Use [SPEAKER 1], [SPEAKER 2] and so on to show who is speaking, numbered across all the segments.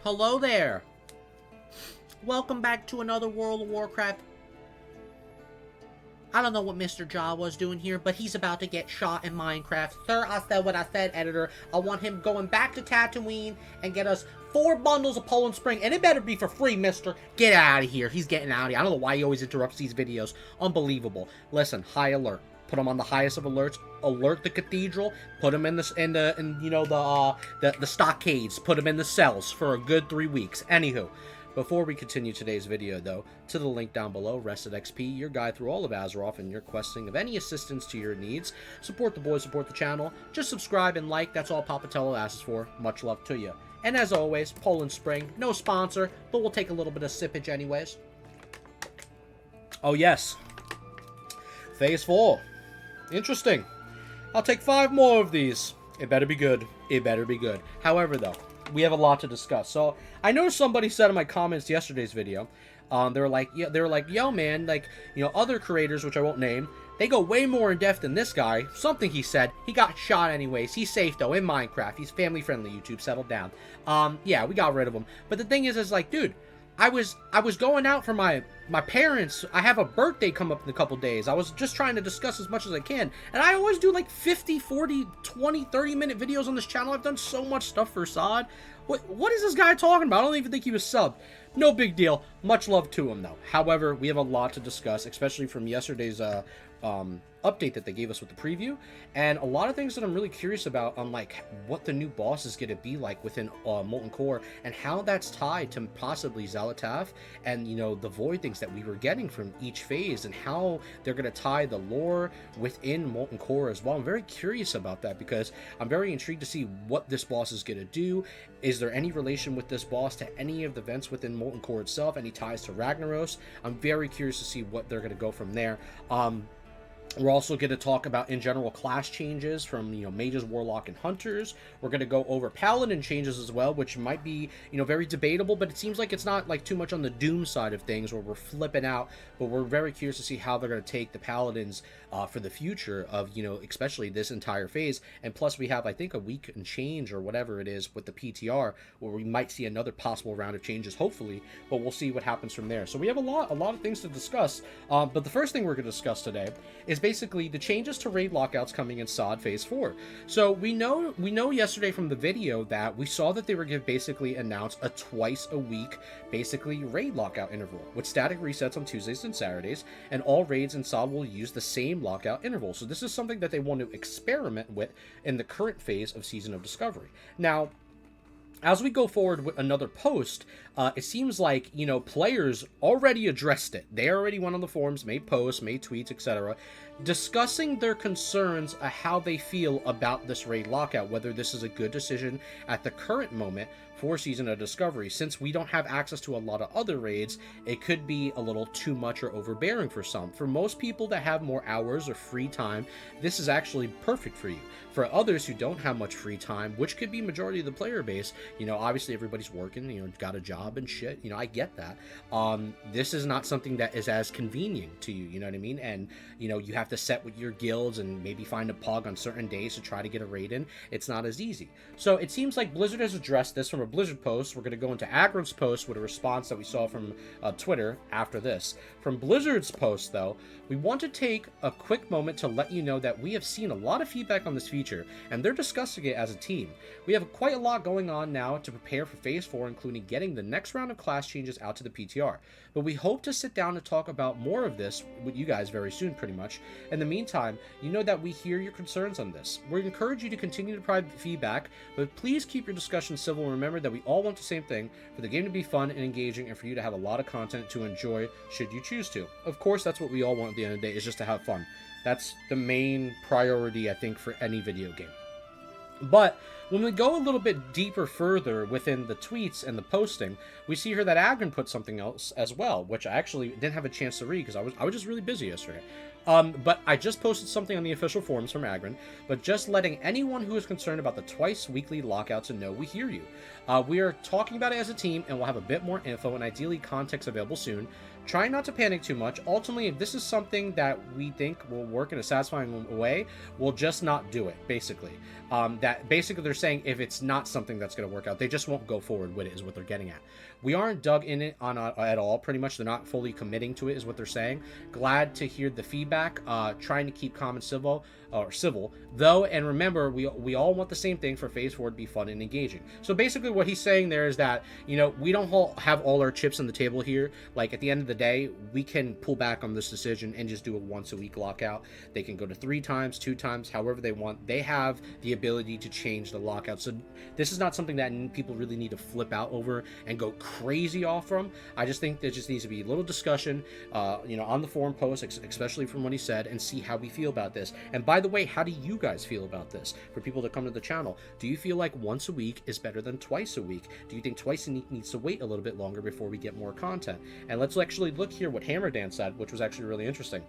[SPEAKER 1] Hello there. Welcome back to another World of Warcraft. I don't know what Mr. Jawa's doing here, but he's about to get shot in Minecraft. Sir, I said what I said, editor. I want him going back to Tatooine and get us 4 bundles of Poland Spring, and it better be for free, mister. Get out of here. He's getting out of here. I don't know why he always interrupts these videos. Unbelievable. Listen, high alert. Put him on the highest of alerts. Alert the cathedral. Put him in the stockades. Put him in the cells for a good 3 weeks. Anywho, before we continue today's video, though, to the link down below, Rested XP, your guide through all of Azeroth and your questing of any assistance to your needs. Support the boys, support the channel. Just subscribe and like. That's all Papatello asks for. Much love to you. And as always, Poland Spring, no sponsor, but we'll take a little bit of sippage anyways. Oh yes, Phase 4. Interesting. I'll take 5 more of these. It better be good. It better be good. However, though, we have a lot to discuss. So I know somebody said in my comments yesterday's video, they were like, yo, man, like, you know, other creators, which I won't name, they go way more in depth than this guy. Something he said. He got shot anyways. He's safe though in Minecraft. He's family friendly. YouTube, settled down. Yeah, we got rid of him. But the thing is like, dude, I was going out for my parents. I have a birthday come up in a couple days. I was just trying to discuss as much as I can. And I always do like 50, 40, 20, 30-minute videos on this channel. I've done so much stuff for Sod. What is this guy talking about? I don't even think he was subbed. No big deal. Much love to him, though. However, we have a lot to discuss, especially from yesterday's update that they gave us with the preview, and a lot of things that I'm really curious about on like what the new boss is going to be like within Molten Core, and how that's tied to possibly Xal'atath and, you know, the void things that we were getting from each phase, and how they're going to tie the lore within Molten Core as well. I'm very curious about that because I'm very intrigued to see what this boss is going to do. Is there any relation with this boss to any of the events within Molten Core itself? Any ties to Ragnaros? I'm very curious to see what they're going to go from there. We're also going to talk about, in general, class changes from, you know, mages, warlock, and hunters. We're going to go over paladin changes as well, which might be, you know, very debatable, but it seems like it's not like too much on the doom side of things where we're flipping out. But we're very curious to see how they're going to take the paladins for the future of, you know, especially this entire phase. And plus we have, I think, a week and change or whatever it is with the PTR, where we might see another possible round of changes, hopefully, but we'll see what happens from there. So we have a lot of things to discuss. But the first thing we're going to discuss today is basically the changes to raid lockouts coming in SOD Phase 4. So we know yesterday from the video that we saw that they were going to basically announce a twice a week basically raid lockout interval with static resets on Tuesdays and Saturdays, and all raids in SOD will use the same lockout interval. So this is something that they want to experiment with in the current phase of Season of Discovery. Now, as we go forward with another post, it seems like, you know, players already addressed it. They already went on the forums, made posts, made tweets, etc., discussing their concerns of how they feel about this raid lockout, whether this is a good decision at the current moment for Season of Discovery. Since we don't have access to a lot of other raids, it could be a little too much or overbearing for some. For most people that have more hours or free time, this is actually perfect for you. For others who don't have much free time, which could be majority of the player base, you know, obviously everybody's working, you know, got a job and shit, you know, I get that. This is not something that is as convenient to you, you know what I mean? And, you know, you have to set with your guilds and maybe find a pog on certain days to try to get a raid in. It's not as easy. So it seems like Blizzard has addressed this from a Blizzard post. We're going to go into Agron's post with a response that we saw from Twitter after this. From Blizzard's post, though, we want to take a quick moment to let you know that we have seen a lot of feedback on this feature, and they're discussing it as a team. We have quite a lot going on now to prepare for Phase 4, including getting the next round of class changes out to the PTR. But we hope to sit down and talk about more of this with you guys very soon, pretty much. In the meantime, you know that we hear your concerns on this. We encourage you to continue to provide feedback, but please keep your discussion civil, and remember that we all want the same thing: for the game to be fun and engaging, and for you to have a lot of content to enjoy should you choose to. Of course, that's what we all want at the end of the day, is just to have fun. That's the main priority, I think, for any video game. But when we go a little bit deeper further within the tweets and the posting, we see here that Agron put something else as well, which I actually didn't have a chance to read because I was just really busy yesterday. But I just posted something on the official forums from Agron, but just letting anyone who is concerned about the twice weekly lockouts to know we hear you. We are talking about it as a team, and we'll have a bit more info and ideally context available soon. try not to panic too much. Ultimately, if this is something that we think will work in a satisfying way, we'll just not do it, basically. That basically they're saying if it's not something that's going to work out, they just won't go forward with it, is what they're getting at. We aren't dug in it at all, pretty much. They're not fully committing to it, is what they're saying. Glad to hear the feedback. Trying to keep calm and civil, though, and remember, we all want the same thing for Phase 4 to be fun and engaging. So basically what he's saying there is that, you know, we don't have all our chips on the table here. Like, at the end of the day, we can pull back on this decision and just do a once-a-week lockout. They can go to 3 times, 2 times, however they want. They have the ability to change the lockout. So this is not something that people really need to flip out over and go crazy off from. I just think there just needs to be a little discussion, you know, on the forum post, especially from what he said, and see how we feel about this. And by the way, how do you guys feel about this? For people that come to the channel, do you feel like once a week is better than twice a week? Do you think twice a week needs to wait a little bit longer before we get more content? And let's actually look here what Hammerdan said, which was actually really interesting.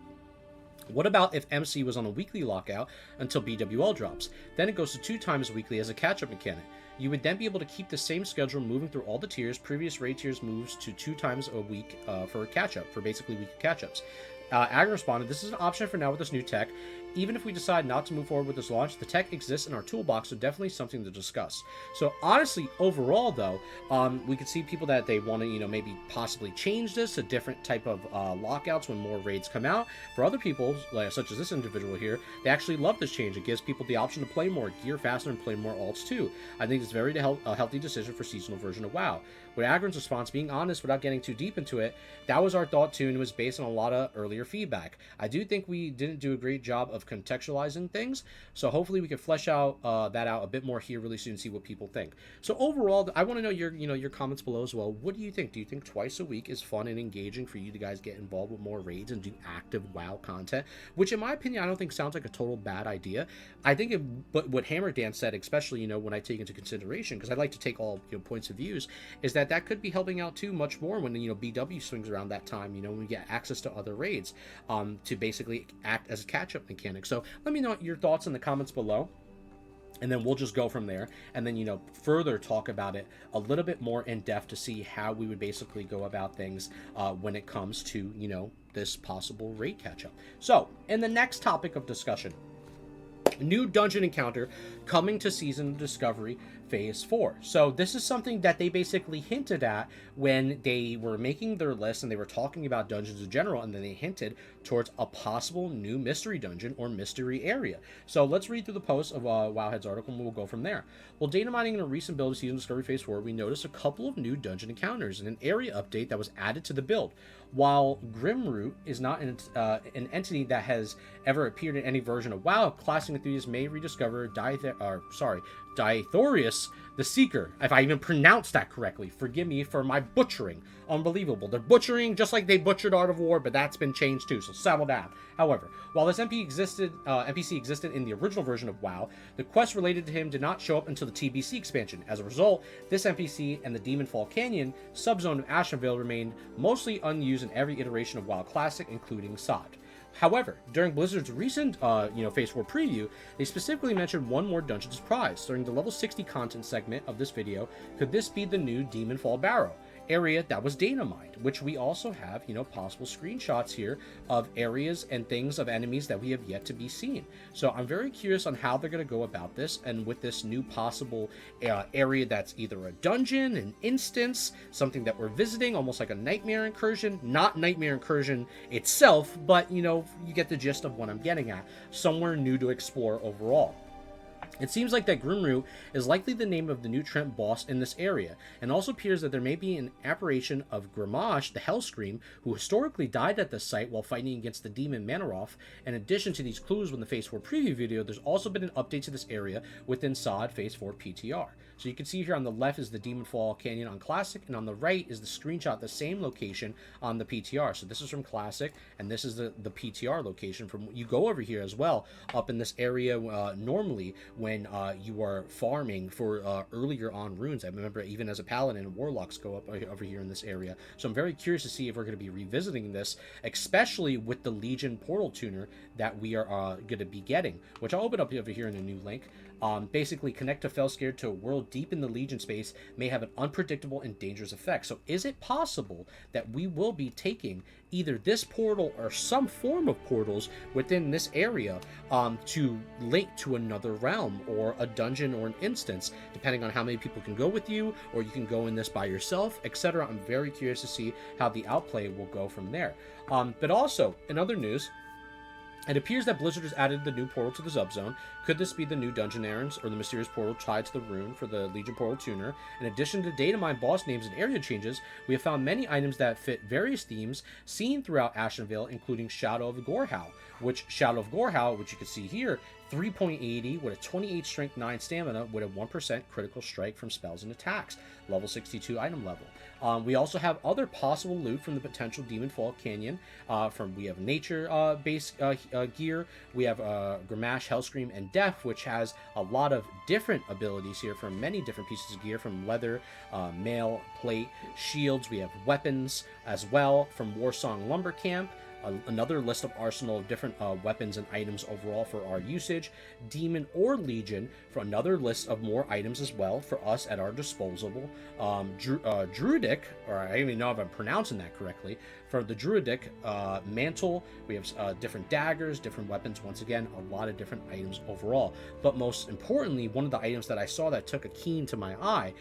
[SPEAKER 1] What about if MC was on a weekly lockout until BWL drops? Then it goes to 2 times weekly as a catch-up mechanic. You would then be able to keep the same schedule moving through all the tiers. Previous raid tiers moves to 2 times a week for a catch-up, for basically weekly catch-ups. Agron responded, this is an option for now with this new tech. Even if we decide not to move forward with this launch, the tech exists in our toolbox, so definitely something to discuss. So honestly, overall though, we could see people that they want to, you know, maybe possibly change this to different type of lockouts when more raids come out. For other people, like, such as this individual here, they actually love this change. It gives people the option to play more gear faster and play more alts too. I think it's very a healthy decision for seasonal version of WoW. With Agron's response, being honest without getting too deep into it, that was our thought too, and it was based on a lot of earlier feedback. I do think we didn't do a great job of contextualizing things, so hopefully we can flesh out that out a bit more here really soon and see what people think. So overall, I want to know your comments below as well. What do you think? Do you think twice a week is fun and engaging for you to guys get involved with more raids and do active WoW content? Which in my opinion, I don't think sounds like a total bad idea. I think but what Hammerdan said, especially, you know, when I take into consideration, because I like to take all, you know, points of views, is that could be helping out too much more when, you know, BW swings around that time, you know, when we get access to other raids to basically act as a catch-up mechanic. So let me know your thoughts in the comments below, and then we'll just go from there, and then, you know, further talk about it a little bit more in depth to see how we would basically go about things when it comes to, you know, this possible raid catch-up. So in the next topic of discussion, new dungeon encounter coming to Season Discovery Phase 4. So this is something that they basically hinted at when they were making their list and they were talking about dungeons in general, and then they hinted towards a possible new mystery dungeon or mystery area. So let's read through the post of Wowhead's article and we'll go from there. Well, data mining in a recent build of Season Discovery Phase 4, we noticed a couple of new dungeon encounters and an area update that was added to the build. While Grimroot is not an entity that has ever appeared in any version of WoW, classic enthusiasts may rediscover Dithorius the Seeker. If I even pronounced that correctly, forgive me for my butchering. Unbelievable. They're butchering just like they butchered Art of War, but that's been changed too, so settle down. However, while this NPC existed in the original version of WoW, the quest related to him did not show up until the TBC expansion. As a result, this NPC and the Demonfall Canyon subzone of Ashenvale remained mostly unused in every iteration of WoW Classic, including SOD. However, during Blizzard's recent, Phase 4 preview, they specifically mentioned one more Dungeons prize. During the level 60 content segment of this video, could this be the new Demonfall Barrow area that was data mined, which we also have, you know, possible screenshots here of areas and things of enemies that we have yet to be seen. So I'm very curious on how they're going to go about this, and with this new possible area that's either a dungeon, an instance, something that we're visiting, almost like a Nightmare Incursion, not Nightmare Incursion itself, but, you know, you get the gist of what I'm getting at, somewhere new to explore overall. It seems like that Grimroot is likely the name of the new Trent boss in this area, and also appears that there may be an apparition of Gramash, the Hellscream, who historically died at this site while fighting against the demon Manaroth. In addition to these clues from the Phase 4 preview video, there's also been an update to this area within SOD Phase 4 PTR. So you can see here on the left is the Demonfall Canyon on Classic, and on the right is the screenshot, the same location on the PTR. So this is from Classic, and this is the PTR location from, you go over here as well, up in this area normally when you are farming for earlier on runes. I remember even as a Paladin, Warlocks go up over here in this area. So I'm very curious to see if we're going to be revisiting this, especially with the Legion portal tuner that we are going to be getting, which I'll open up over here in a new link. Basically, connect a Felscared to a world deep in the Legion space may have an unpredictable and dangerous effect. So is it possible that we will be taking either this portal or some form of portals within this area to link to another realm or a dungeon or an instance, depending on how many people can go with you, or you can go in this by yourself, etc. I'm very curious to see how the outplay will go from there. But also, in other news, it appears that Blizzard has added the new portal to the subzone. Could this be the new dungeon errands or the mysterious portal tied to the rune for the Legion Portal Tuner? In addition to data mine boss names and area changes, we have found many items that fit various themes seen throughout Ashenvale, including Shadow of Gorhau, which you can see here, 3.80 with a 28 strength, 9 stamina with a 1% critical strike from spells and attacks. Level 62 item level. We also have other possible loot from the potential Demonfall Canyon. We have nature base gear. We have Grimash, Hellscream, and Death, which has a lot of different abilities here from many different pieces of gear, from leather, mail, plate, shields. We have weapons as well from Warsong Lumber Camp. Another list of arsenal of different weapons and items overall for our usage. Demon or Legion for another list of more items as well for us at our disposal. Druidic, or I don't even know if I'm pronouncing that correctly, for the Druidic mantle. We have different daggers, different weapons. Once again, a lot of different items overall. But most importantly, one of the items that I saw that took a keen to my eye,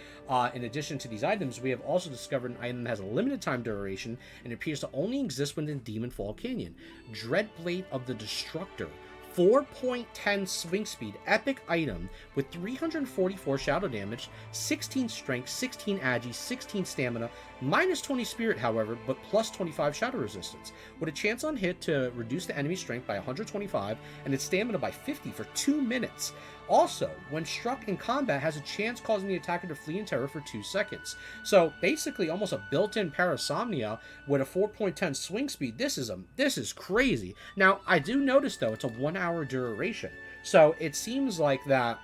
[SPEAKER 1] in addition to these items, we have also discovered an item that has a limited time duration and appears to only exist within Demonfall Canyon. Dreadblade of the Destructor. 4.10 swing speed, epic item with 344 shadow damage, 16 strength, 16 agi, 16 stamina, minus 20 spirit, however, but plus 25 shadow resistance, with a chance on hit to reduce the enemy strength by 125 and its stamina by 50 for 2 minutes. Also, when struck in combat, has a chance causing the attacker to flee in terror for 2 seconds. So basically almost a built-in Parasomnia with a 4.10 swing speed. This is crazy. Now, I do notice though it's a 1 hour duration. So it seems like that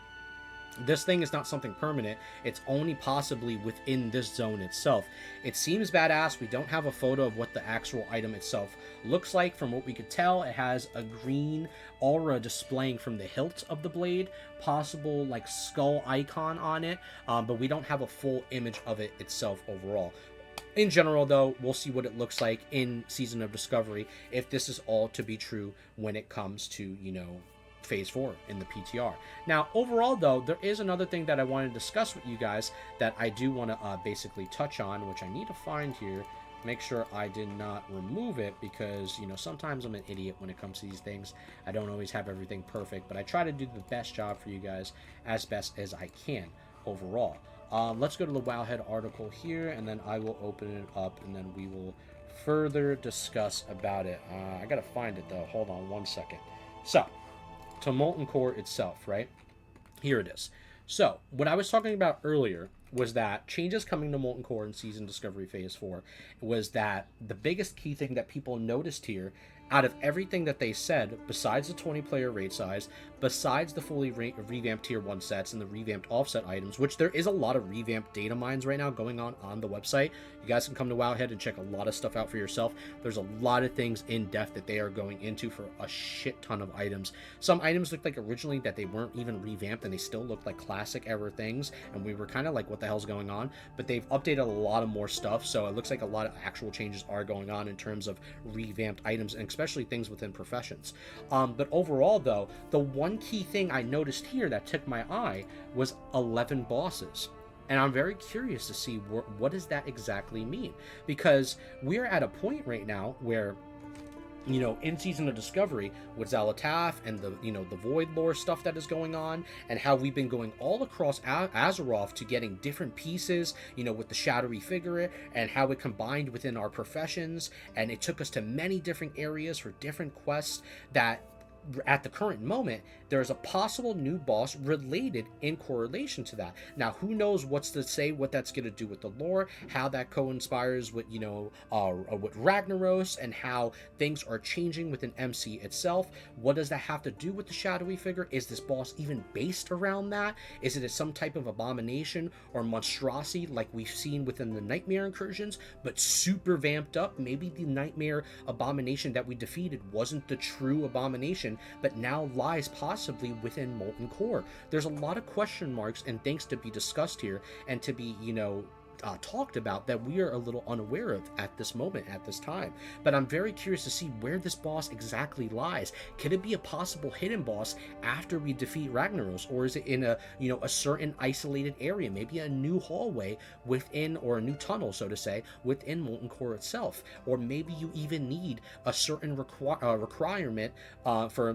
[SPEAKER 1] this thing is not something permanent. It's only possibly within this zone itself. It seems badass. We don't have a photo of what the actual item itself looks like. From what we could tell, it has a green aura displaying from the hilt of the blade, possible like skull icon on it, but we don't have a full image of it itself overall. In general, though, we'll see what it looks like in Season of Discovery, if this is all to be true when it comes to, Phase 4 in the PTR. Now, overall, though, there is another thing that I want to discuss with you guys that I do want to basically touch on, which I need to find here. Make sure I did not remove it because, sometimes I'm an idiot when it comes to these things. I don't always have everything perfect, but I try to do the best job for you guys as best as I can overall. Let's go to the Wowhead article here, and then I will open it up, and then we will further discuss about it. I gotta find it, though. Hold on one second. So, to Molten Core itself, right? Here it is. So, what I was talking about earlier was that changes coming to Molten Core in Season Discovery Phase 4 was that the biggest key thing that people noticed here, out of everything that they said, besides the 20-player raid size, besides the fully revamped Tier 1 sets and the revamped offset items, which there is a lot of revamped data mines right now going on the website. You guys can come to Wowhead and check a lot of stuff out for yourself. There's a lot of things in depth that they are going into for a shit ton of items. Some items looked like originally that they weren't even revamped and they still looked like classic era things, and we were kind of like, what the hell's going on? But they've updated a lot of more stuff, so it looks like a lot of actual changes are going on in terms of revamped items, and especially things within professions. But overall, though, the one key thing I noticed here that took my eye was 11 bosses. And I'm very curious to see what does that exactly mean? Because we're at a point right now where, in Season of Discovery with Xal'atath and the Void lore stuff that is going on, and how we've been going all across Azeroth to getting different pieces, with the shadowy figure, and how it combined within our professions, and it took us to many different areas for different quests that at the current moment, there's a possible new boss related in correlation to that. Now, who knows what's to say what that's going to do with the lore, how that co-inspires with, with Ragnaros, and how things are changing within MC itself. What does that have to do with the shadowy figure? Is this boss even based around that? Is it some type of abomination or monstrosity like we've seen within the Nightmare incursions, but super vamped up? Maybe the Nightmare abomination that we defeated wasn't the true abomination, but now lies possibly within Molten Core. There's a lot of question marks and things to be discussed here and to be, talked about that we are a little unaware of at this moment, at this time. But I'm very curious to see where this boss exactly lies. Could it be a possible hidden boss after we defeat Ragnaros, or is it in a certain isolated area, maybe a new hallway within, or a new tunnel, so to say, within Molten Core itself? Or maybe you even need a certain requirement for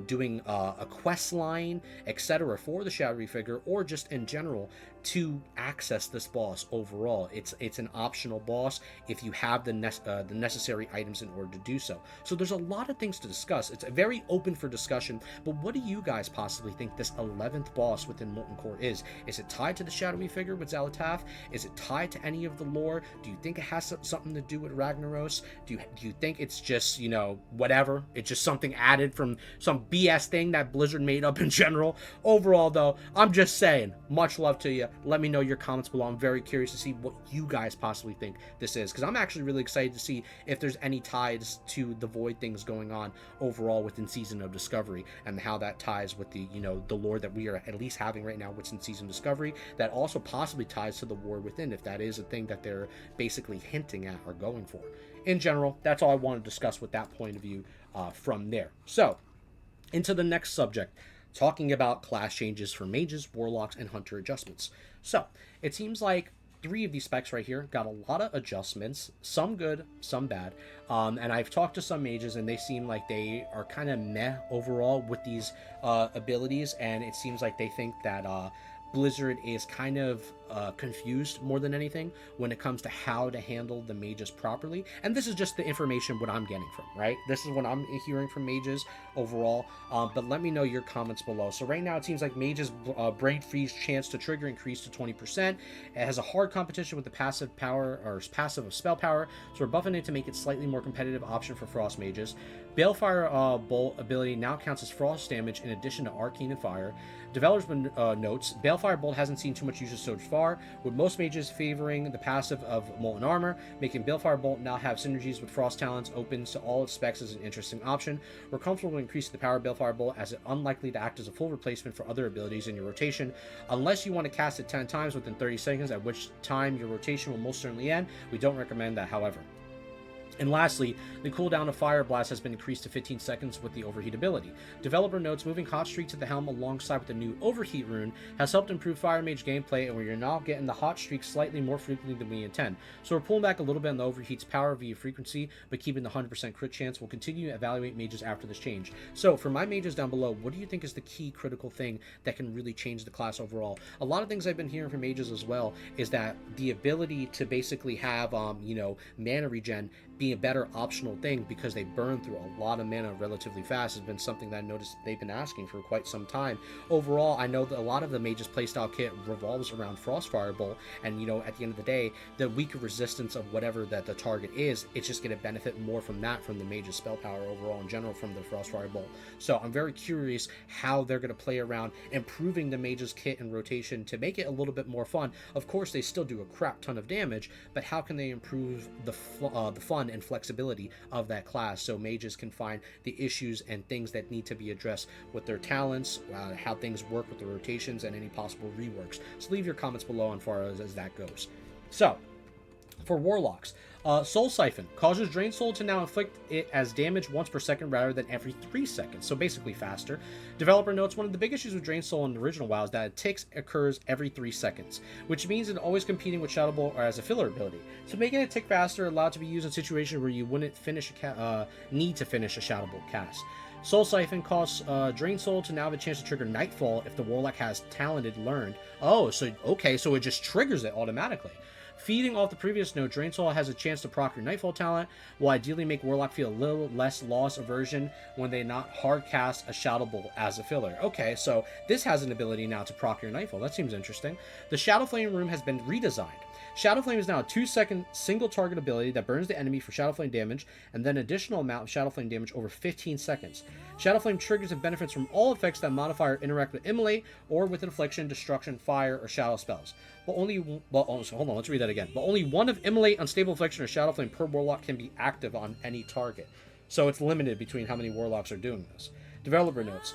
[SPEAKER 1] doing a quest line, etc., for the shadowy figure, or just in general to access this boss. Overall, it's an optional boss if you have the necessary items in order to do so. So there's a lot of things to discuss. It's very open for discussion, but what do you guys possibly think this 11th boss within Molten Core is? Is it tied to the shadowy figure with Xal'atath? Is it tied to any of the lore? Do you think it has something to do with Ragnaros? Do you think it's just, whatever? It's just something added from some BS thing that Blizzard made up in general? Overall, though, I'm just saying, much love to you. Let me know your comments below. I'm very curious to see what you guys possibly think this is, because I'm actually really excited to see if there's any ties to the Void things going on overall within Season of Discovery, and how that ties with the the lore that we are at least having right now within Season of Discovery, that also possibly ties to the War Within, if that is a thing that they're basically hinting at or going for. In general, that's all I want to discuss with that point of view from there. So, into the next subject, talking about class changes for mages, warlocks, and hunter adjustments. So, it seems like 3 of these specs right here got a lot of adjustments, some good, some bad. And I've talked to some mages, and they seem like they are kind of meh overall with these abilities, and it seems like they think that Blizzard is kind of confused more than anything when it comes to how to handle the mages properly. And this is just the information what I'm getting from, right? This is what I'm hearing from mages overall. But let me know your comments below. So right now it seems like mages Brain Freeze chance to trigger increased to 20%. It has a hard competition with the passive power, or passive of spell power, so we're buffing it to make it slightly more competitive option for frost mages. Balefire Bolt ability now counts as frost damage in addition to arcane and fire. Developers notes, Balefire Bolt hasn't seen too much usage so far, with most mages favoring the passive of Molten Armor, making Balefire Bolt now have synergies with Frost Talents open to all its specs as an interesting option. We're comfortable with increasing the power of Balefire Bolt, as it's unlikely to act as a full replacement for other abilities in your rotation, unless you want to cast it 10 times within 30 seconds, at which time your rotation will most certainly end. We don't recommend that, however. And lastly, the cooldown of Fire Blast has been increased to 15 seconds with the Overheat ability. Developer notes, moving Hot Streak to the helm alongside with the new Overheat rune has helped improve Fire Mage gameplay, and we are now getting the Hot Streak slightly more frequently than we intend. So we're pulling back a little bit on the Overheat's power via frequency, but keeping the 100% crit chance. We'll continue to evaluate mages after this change. So for my mages down below, what do you think is the key critical thing that can really change the class overall? A lot of things I've been hearing from mages as well is that the ability to basically have, mana regen be a better optional thing, because they burn through a lot of mana relatively fast, has been something that I noticed they've been asking for quite some time. Overall, I know that a lot of the Mage's playstyle kit revolves around Frostfire Bolt, and at the end of the day, the weaker resistance of whatever that the target is, it's just going to benefit more from that, from the Mage's spell power overall in general from the Frostfire Bolt. So I'm very curious how they're going to play around improving the Mage's kit and rotation to make it a little bit more fun. Of course, they still do a crap ton of damage, but how can they improve the fun and flexibility of that class, so mages can find the issues and things that need to be addressed with their talents, how things work with the rotations, and any possible reworks. So leave your comments below on far as that goes. So for Warlocks, Soul Siphon causes Drain Soul to now inflict it as damage once per second rather than every 3 seconds, so basically faster. Developer notes, one of the big issues with Drain Soul in the original WoW is that it occurs every 3 seconds, which means it's always competing with Shadow Bolt or as a filler ability. So making it tick faster, allowed to be used in situations where you wouldn't need to finish a Shadow Bolt cast. Soul Siphon costs Drain Soul to now have a chance to trigger Nightfall if the Warlock has Talented Learned. Oh, so okay, so it just triggers it automatically. Feeding off the previous note, Drain Soul has a chance to proc your Nightfall talent, will ideally make Warlock feel a little less loss aversion when they not hard cast a Shadow Bolt as a filler. Okay, so this has an ability now to proc your Nightfall. That seems interesting. The Shadow Flame room has been redesigned. Shadow Flame is now a 2-second single target ability that burns the enemy for Shadow Flame damage, and then additional amount of Shadow Flame damage over 15 seconds. Shadow Flame triggers and benefits from all effects that modify or interact with Immolate, or with Infliction, Destruction, Fire, or Shadow spells. But hold on, let's read that again. But only one of Immolate, Unstable Infliction, or Shadow Flame per Warlock can be active on any target. So it's limited between how many Warlocks are doing this. Developer notes.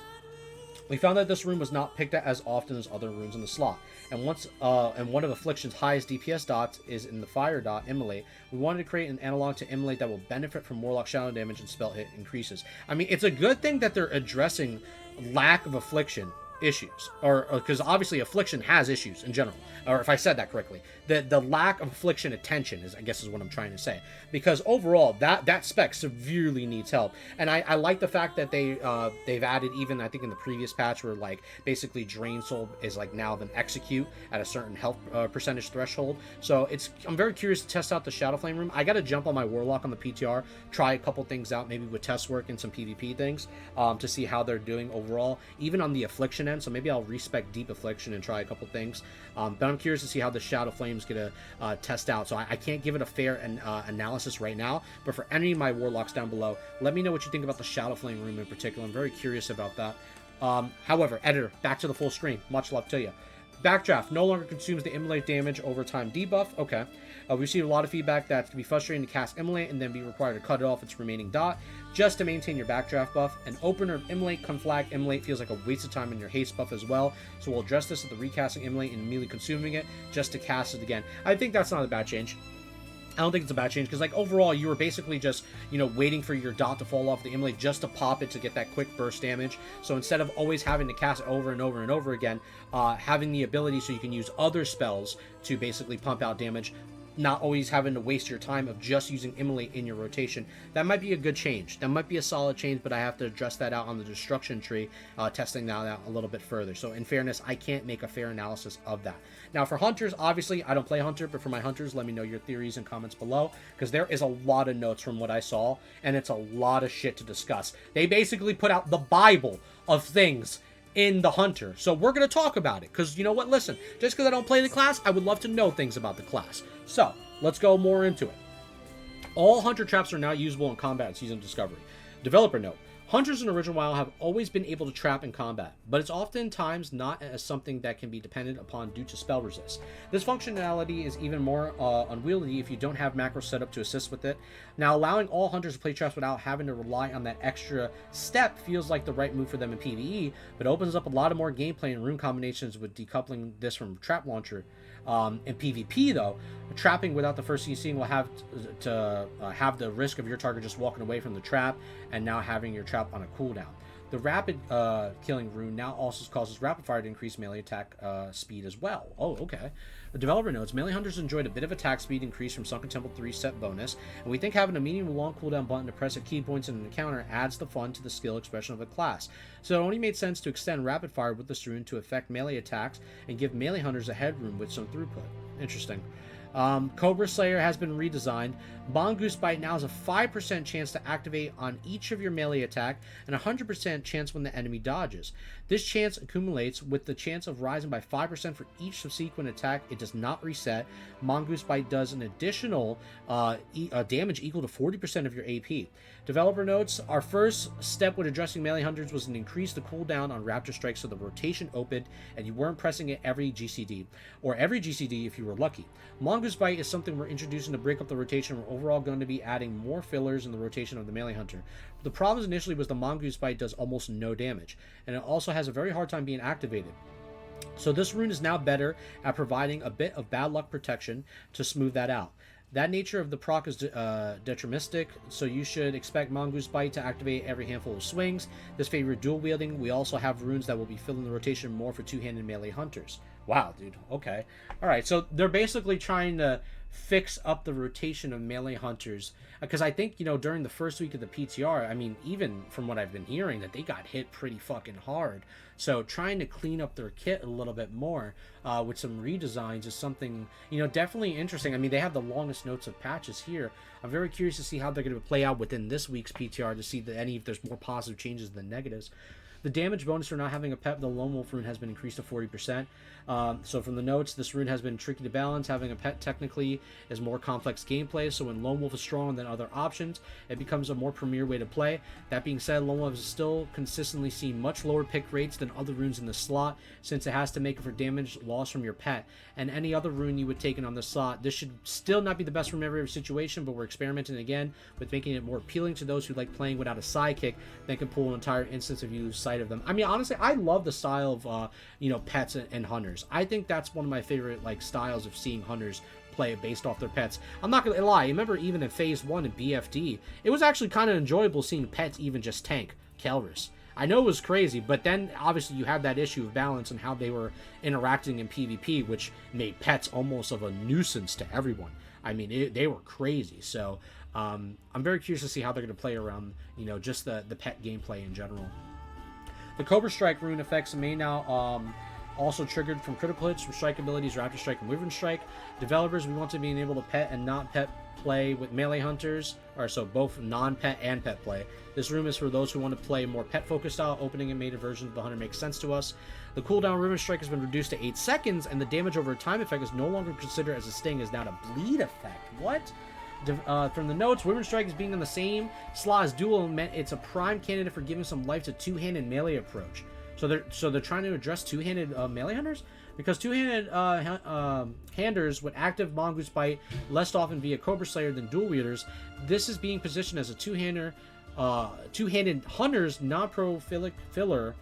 [SPEAKER 1] We found that this rune was not picked at as often as other runes in the slot, and one of Affliction's highest DPS dots is in the fire dot, Immolate. We wanted to create an analog to Immolate that will benefit from Warlock shadow damage and spell hit increases. I mean, it's a good thing that they're addressing lack of Affliction issues, or because obviously Affliction has issues in general, or if I said that correctly, the lack of Affliction attention is, I guess, is what I'm trying to say, because overall that spec severely needs help. And I like the fact that they've added, even I think in the previous patch, where like basically Drain Soul is like now then execute at a certain health percentage threshold. So I'm very curious to test out the Shadow Flame room. I got to jump on my Warlock on the PTR, try a couple things out, maybe with test work and some PvP things, to see how they're doing overall, even on the Affliction end. So maybe I'll respec Deep Affliction and try a couple things. But I'm curious to see how the Shadow Flame's gonna test out. So I can't give it a fair analysis right now. But for any of my Warlocks down below, let me know what you think about the Shadow Flame room in particular. I'm very curious about that. However, editor, back to the full screen. Much love to you. Backdraft no longer consumes the Immolate damage over time debuff. Okay. We received a lot of feedback that it can be frustrating to cast Immolate and then be required to cut it off its remaining dot just to maintain your backdraft buff. An opener of Immolate, Conflag Immolate feels like a waste of time in your haste buff as well. So we'll address this with the recasting Immolate and immediately consuming it just to cast it again. I think that's not a bad change. I don't think it's a bad change, because like overall you were basically just, you know, waiting for your dot to fall off the Immolate just to pop it to get that quick burst damage. So instead of always having to cast it over and over and over again, having the ability so you can use other spells to basically pump out damage, not always having to waste your time of just using Immolate in your rotation, that might be a good change. That might be a solid change, but I have to address that out on the destruction tree, testing that out a little bit further. So in fairness, I can't make a fair analysis of that. Now for Hunters, obviously I don't play Hunter, but for my Hunters, let me know your theories and comments below, because there is a lot of notes from what I saw, and it's a lot of shit to discuss. They basically put out the Bible of things in the Hunter. So we're going to talk about it, because you know what, listen, just because I don't play the class, I would love to know things about the class. So let's go more into it. All Hunter traps are now usable in combat in Season of Discovery. Developer note: Hunters in Original WoW have always been able to trap in combat, but it's oftentimes not as something that can be dependent upon due to spell resist. This functionality is even more unwieldy if you don't have macros set up to assist with it. Now, allowing all Hunters to play traps without having to rely on that extra step feels like the right move for them in PvE, but opens up a lot of more gameplay and rune combinations with decoupling this from Trap Launcher. In PvP though, trapping without the first CCing will have to have the risk of your target just walking away from the trap and now having your trap on a cooldown. The rapid killing rune now also causes rapid fire to increase melee attack speed as well. Oh, okay. The developer notes: melee hunters enjoyed a bit of attack speed increase from Sunken Temple 3 set bonus, and we think having a medium to long cooldown button to press at key points in an encounter adds the fun to the skill expression of the class. So it only made sense to extend rapid fire with this rune to affect melee attacks and give melee hunters a headroom with some throughput. Interesting. Cobra Slayer has been redesigned. Mongoose Bite now has a 5% chance to activate on each of your melee attack and a 100% chance when the enemy dodges. This chance accumulates with the chance of rising by 5% for each subsequent attack. It does not reset. Mongoose Bite does an additional damage equal to 40% of your AP. Developer notes: our first step with addressing melee hunters was to increase the cooldown on Raptor Strike so the rotation opened and you weren't pressing it every GCD, or every GCD if you were lucky. Mongoose Bite is something we're introducing to break up the rotation. We're overall going to be adding more fillers in the rotation of the melee hunter. The problem initially was the Mongoose Bite does almost no damage, and it also has a very hard time being activated. So this rune is now better at providing a bit of bad luck protection to smooth that out. That nature of the proc is deterministic, so you should expect Mongoose Bite to activate every handful of swings. This favors dual wielding. We also have runes that will be filling the rotation more for two-handed melee hunters. Wow, dude. Okay. Alright, so they're basically trying to fix up the rotation of melee hunters, because I think, you know, during the first week of the PTR, I mean, even from what I've been hearing, that they got hit pretty fucking hard. So trying to clean up their kit a little bit more with some redesigns is something, you know, definitely interesting. I mean, they have the longest notes of patches here. I'm very curious to see how they're going to play out within this week's PTR to see that if there's more positive changes than negatives. The damage bonus for not having a pet, the Lone Wolf rune, has been increased to 40%. So from the notes, this rune has been tricky to balance. Having a pet technically is more complex gameplay, so when Lone Wolf is stronger than other options, it becomes a more premier way to play. That being said, Lone Wolf has still consistently seen much lower pick rates than other runes in the slot, since it has to make it for damage loss from your pet, and any other rune you would take in on the slot. This should still not be the best from every situation, but we're experimenting again with making it more appealing to those who like playing without a sidekick that can pull an entire instance if you lose sight of them. I mean, honestly, I love the style of pets and hunters. I think that's one of my favorite like styles of seeing hunters play based off their pets. I'm not gonna lie, I remember even in phase 1 in BFD, it was actually kind of enjoyable seeing pets even just tank Kelris. I know it was crazy, but then obviously you had that issue of balance and how they were interacting in PvP, which made pets almost of a nuisance to everyone. I mean, they were crazy. So I'm very curious to see how they're going to play around, just the pet gameplay in general. The Cobra Strike rune effects may now also triggered from critical hits from strike abilities, Raptor Strike and Wyvern Strike. Developers, we want to be able to pet and not pet play with melee hunters, or so both non-pet and pet play. This room is for those who want to play more pet-focused style. Opening and mated version of the hunter makes sense to us. The cooldown Wyvern Strike has been reduced to 8 seconds, and the damage over time effect is no longer considered as a sting, is now a bleed effect. What? From the notes, Wyvern Strike is being in the same slot as dual meant it's a prime candidate for giving some life to two-handed melee approach. So they're trying to address two-handed melee hunters, because two-handed handers with active Mongoose Bite less often via Cobra Slayer than dual wielders. This is being positioned as a two-handed hunter's non-prophilic filler,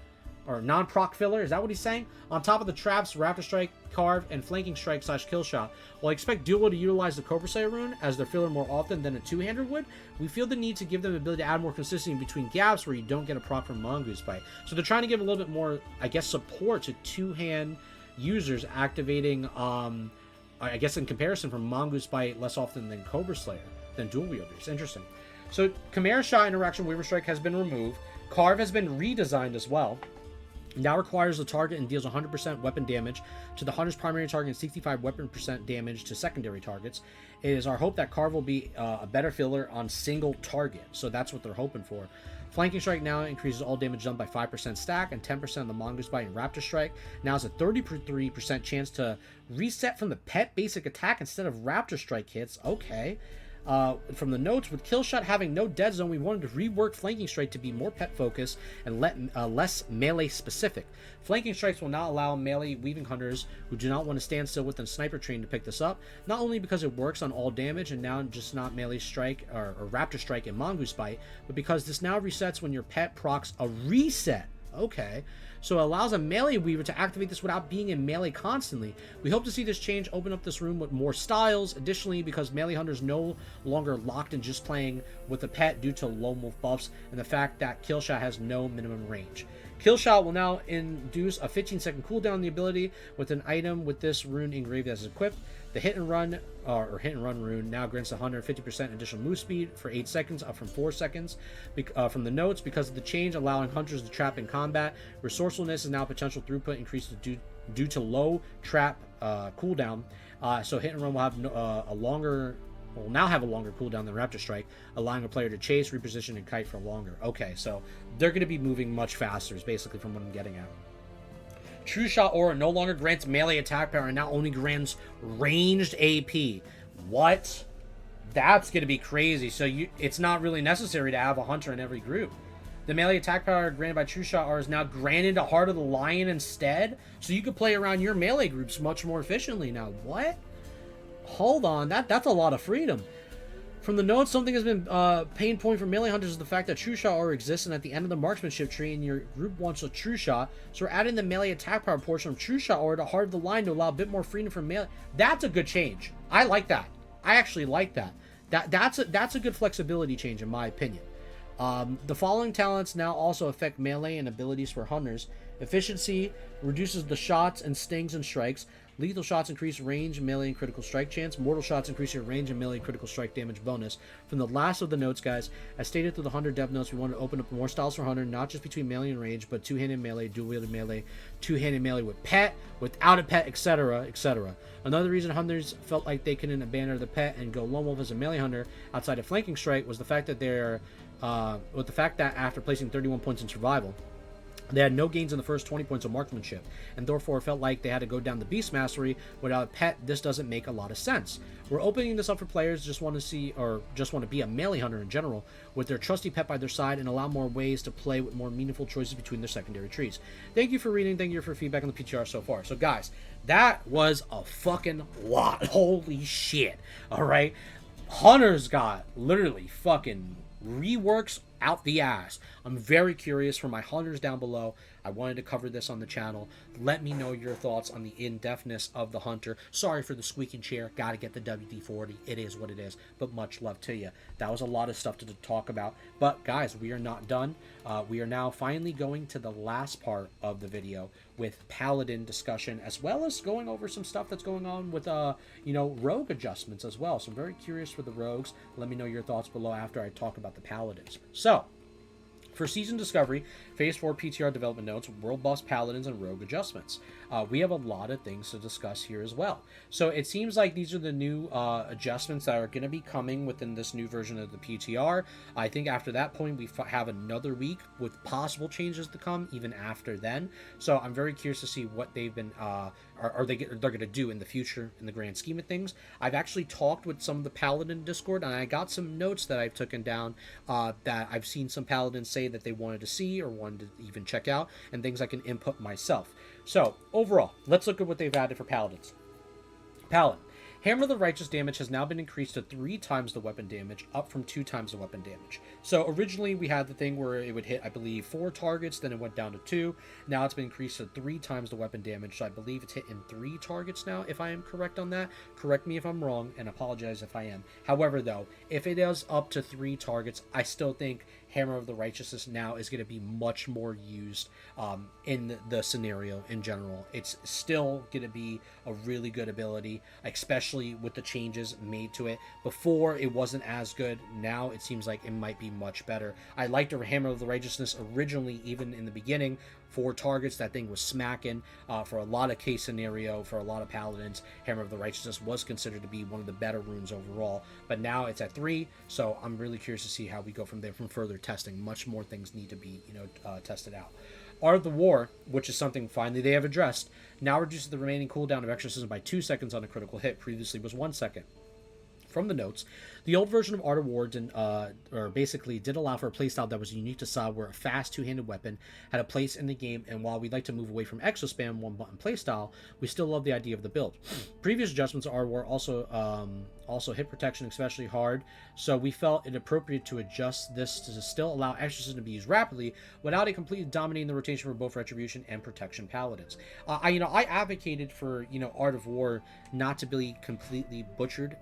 [SPEAKER 1] or non-proc filler. Is that what he's saying? On top of the traps, Raptor Strike, Carve, and Flanking Strike / Kill Shot. While I expect duo to utilize the Cobra Slayer rune as their filler more often than a two-hander would, we feel the need to give them the ability to add more consistency between gaps where you don't get a proc from Mongoose Bite. So they're trying to give a little bit more, I guess, support to two-hand users activating, I guess in comparison, from Mongoose Bite less often than Cobra Slayer, than dual wielders. Interesting. So Chimera Shot interaction Wyvern Strike has been removed. Carve has been redesigned as well. Now requires the target and deals 100% weapon damage to the hunter's primary target and 65 weapon % damage to secondary targets. It is our hope that Carve will be a better filler on single target, so that's what they're hoping for. Flanking Strike now increases all damage done by 5% stack and 10% on the Mongoose Bite and Raptor Strike. Now has a 33% chance to reset from the pet basic attack instead of Raptor Strike hits. Okay. From the notes, with Kill Shot having no dead zone, we wanted to rework Flanking Strike to be more pet focused and less melee specific. Flanking Strikes will not allow melee weaving hunters who do not want to stand still within sniper train to pick this up, not only because it works on all damage and now just not melee strike or Raptor Strike and Mongoose Bite, but because this now resets when your pet procs a reset. Okay, so it allows a melee weaver to activate this without being in melee constantly. We hope to see this change open up this room with more styles. Additionally, because melee hunters no longer locked in just playing with a pet due to lone wolf buffs and the fact that Kill Shot has no minimum range. Kill Shot will now induce a 15-second cooldown on the ability with an item with this rune engraved as equipped. The hit and run rune now grants the hunter 50% additional move speed for 8 seconds, up from 4 seconds. From the notes, because of the change allowing hunters to trap in combat, resourcefulness is now potential throughput increases due to low trap cooldown. So hit and run will have will now have a longer cooldown than Raptor Strike, allowing a player to chase, reposition, and kite for longer. Okay, so they're going to be moving much faster, is basically from what I'm getting at. True Shot Aura no longer grants melee attack power and now only grants ranged AP. What? That's going to be crazy. So it's not really necessary to have a hunter in every group. The melee attack power granted by True Shot Aura is now granted to Heart of the Lion instead. So you can play around your melee groups much more efficiently now. What? Hold on. That's a lot of freedom. From the notes, something has been pain point for melee hunters is the fact that True Shot Aura exists, and at the end of the marksmanship tree and your group wants a True Shot, so we're adding the melee attack power portion of True Shot Aura to Heart of the Line to allow a bit more freedom for melee. That's a good change. I like that. I actually like that. That's a good flexibility change in my opinion. The following talents now also affect melee and abilities for hunters. Efficiency reduces the shots and stings and strikes. Lethal shots increase range, melee, and critical strike chance. Mortal shots increase your range and melee critical strike damage bonus. From the last of the notes, guys, as stated through the Hunter dev notes, we want to open up more styles for Hunter, not just between melee and range, but two-handed melee, dual-wielded melee, two-handed melee with pet, without a pet, etc., etc. Another reason Hunters felt like they couldn't abandon the pet and go lone wolf as a melee hunter outside of flanking strike was the fact that after placing 31 points in survival, They had no gains in the first 20 points of marksmanship, and therefore felt like they had to go down the beast mastery without a pet. This doesn't make a lot of sense. We're opening this up for players just want to see, or just want to be a melee hunter in general, with their trusty pet by their side and allow more ways to play with more meaningful choices between their secondary trees. Thank you for reading, thank you for feedback on the PTR so far. So guys, that was a fucking lot. Holy shit. Alright? Hunters got literally fucking reworks out the ass. I'm very curious for my hunters down below. I wanted to cover this on the channel. Let me know your thoughts on the in-depthness of the hunter. Sorry for the squeaking chair. Gotta get the WD-40. It is what it is. But much love to you. That was a lot of stuff to talk about. But guys, we are not done. We are now finally going to the last part of the video with Paladin discussion, as well as going over some stuff that's going on with, rogue adjustments as well. So I'm very curious for the rogues. Let me know your thoughts below after I talk about the Paladins. So, for Season Discovery, Phase 4 PTR development notes, World Boss Paladins, and Rogue adjustments. We have a lot of things to discuss here as well. So it seems like these are the new adjustments that are going to be coming within this new version of the PTR. I think after that point, we have another week with possible changes to come even after then. So I'm very curious to see what they've been, they're going to do in the future in the grand scheme of things. I've actually talked with some of the Paladin Discord, and I got some notes that I've taken down that I've seen some Paladins say that they wanted to see or wanted to even check out, and things I can input myself. So overall, let's look at what they've added for Paladins. Paladin. Hammer of the Righteous damage has now been increased to 3 times the weapon damage, up from 2 times the weapon damage. So originally we had the thing where it would hit, I believe, 4 targets, then it went down to 2. Now it's been increased to 3 times the weapon damage, so I believe it's hitting 3 targets now, if I am correct on that. Correct me if I'm wrong, and apologize if I am. However, though, if it is up to 3 targets, I still think Hammer of the Righteousness now is going to be much more used in the scenario in general. It's still going to be a really good ability, especially with the changes made to it. Before, it wasn't as good. Now, it seems like it might be much better. I liked the Hammer of the Righteousness originally, even in the beginning. 4 targets, that thing was smacking. For a lot of case scenario, for a lot of Paladins, Hammer of the Righteousness was considered to be one of the better runes overall. But now it's at 3, so I'm really curious to see how we go from there, from further testing. Much more things need to be, tested out. Art of the War, which is something finally they have addressed, now reduces the remaining cooldown of exorcism by 2 seconds on a critical hit. Previously was 1 second. From the notes, the old version of Art of War did allow for a playstyle that was unique to SoD, where a fast two-handed weapon had a place in the game, and while we'd like to move away from exospam one-button playstyle, we still love the idea of the build. Previous adjustments to Art of War also hit protection especially hard, so we felt it appropriate to adjust this to still allow exorcism to be used rapidly without it completely dominating the rotation for both retribution and protection paladins. I advocated for Art of War not to be completely butchered